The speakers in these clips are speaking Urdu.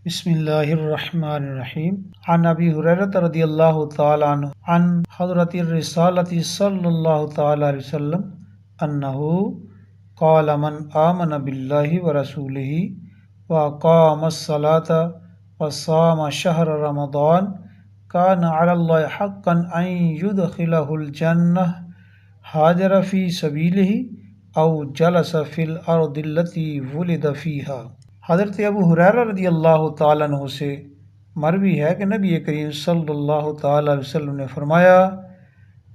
بسم اللہ الرحمن الرحیم عن ابی ہریرہ رضی اللہ تعالی عنہ عن حضرت الرسالۃ صلی اللہ تعالی علیہ وسلم انہ قال من آمن باللہ ورسولہ واقام الصلاۃ وصام شہر رمضان کان علی اللہ حقا ان یدخلہ الجنہ حاجر فی سبیلہ او جلس فی الارض التي ولد فیہا۔ حضرت ابو ہریرہ رضی اللہ تعالیٰ عنہ سے مروی ہے کہ نبی کریم صلی اللہ تعالیٰ علیہ وسلم نے فرمایا،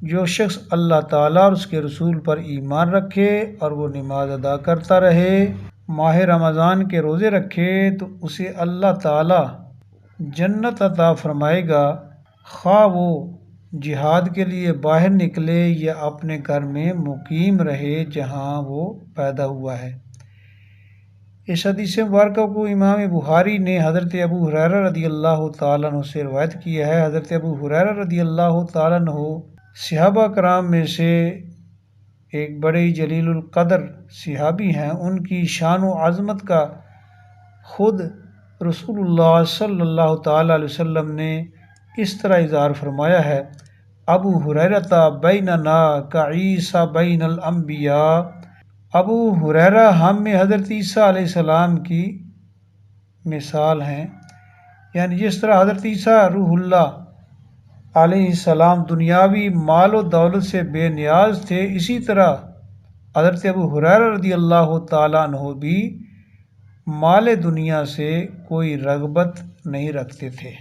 جو شخص اللہ تعالیٰ اور اس کے رسول پر ایمان رکھے اور وہ نماز ادا کرتا رہے، ماہ رمضان کے روزے رکھے، تو اسے اللہ تعالیٰ جنت عطا فرمائے گا، خواہ وہ جہاد کے لیے باہر نکلے یا اپنے گھر میں مقیم رہے جہاں وہ پیدا ہوا ہے۔ اس حدیث مبارکہ کو امام بخاری نے حضرت ابو ہریرہ رضی اللہ تعالیٰ عنہ سے روایت کیا ہے۔ حضرت ابو ہریرہ رضی اللہ تعالیٰ عنہ صحابہ کرام میں سے ایک بڑے جلیل القدر صحابی ہیں۔ ان کی شان و عظمت کا خود رسول اللہ صلی اللہ تعالیٰ علیہ وسلم نے اس طرح اظہار فرمایا ہے، ابو ہریرہ بیننا کعیسیٰ بین الانبیاء۔ ابو ہریرہ ہم میں حضرت عیسیٰ علیہ السلام کی مثال ہیں، یعنی جس طرح حضرت عیسیٰ روح اللہ علیہ السلام دنیاوی مال و دولت سے بے نیاز تھے، اسی طرح حضرت ابو ہریرہ رضی اللہ تعالیٰ عنہ بھی مال دنیا سے کوئی رغبت نہیں رکھتے تھے۔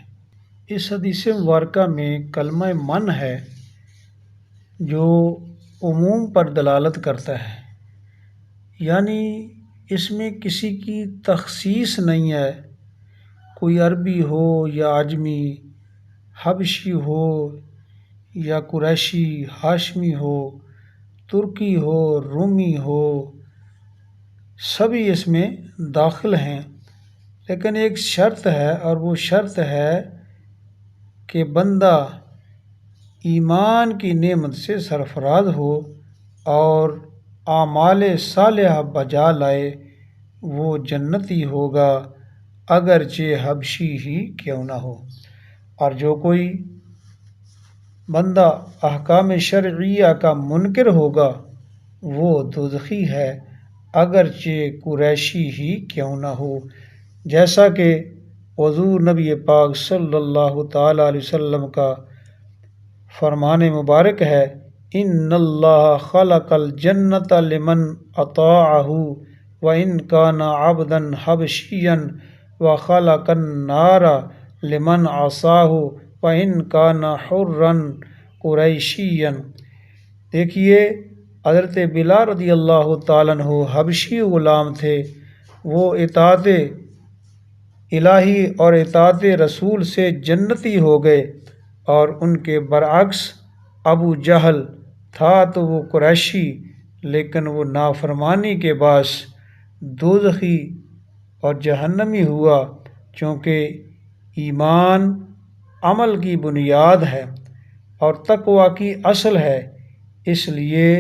اس حدیث مبارکہ میں کلمہ من ہے جو عموم پر دلالت کرتا ہے، یعنی اس میں کسی کی تخصیص نہیں ہے، کوئی عربی ہو یا عجمی، حبشی ہو یا قریشی، ہاشمی ہو، ترکی ہو، رومی ہو، سبھی اس میں داخل ہیں، لیکن ایک شرط ہے، اور وہ شرط ہے کہ بندہ ایمان کی نعمت سے سرفراز ہو اور اعمال صالحہ بجا لائے، وہ جنتی ہوگا اگرچہ حبشی ہی کیوں نہ ہو۔ اور جو کوئی بندہ احکام شرعیہ کا منکر ہوگا وہ دوزخی ہے اگرچہ قریشی ہی کیوں نہ ہو، جیسا کہ حضور نبی پاک صلی اللہ تعالیٰ علیہ وسلم کا فرمان مبارک ہے، ان اللہ خلق الجنۃ لمن اطاعہ وان کان عبدا حبشیا وخلق النار لمن عصاہ وان کان حرا قریشیا۔ دیکھیے، حضرت بلال رضی اللہ تعالیٰ عنہ حبشی غلام تھے، وہ اطاعت الہی اور اطاعت رسول سے جنتی ہو گئے، اور ان کے برعکس ابو جہل تھا تو وہ قریشی، لیکن وہ نافرمانی کے باعث دوزخی اور جہنمی ہوا، چونکہ ایمان عمل کی بنیاد ہے اور تقوی کی اصل ہے، اس لیے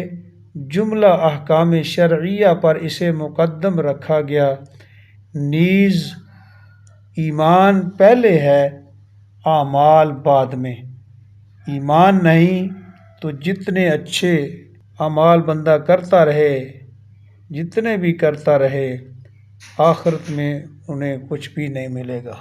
جملہ احکام شرعیہ پر اسے مقدم رکھا گیا، نیز ایمان پہلے ہے اعمال بعد میں۔ ایمان نہیں تو جتنے اچھے اعمال بندہ کرتا رہے، جتنے بھی کرتا رہے، آخرت میں انہیں کچھ بھی نہیں ملے گا۔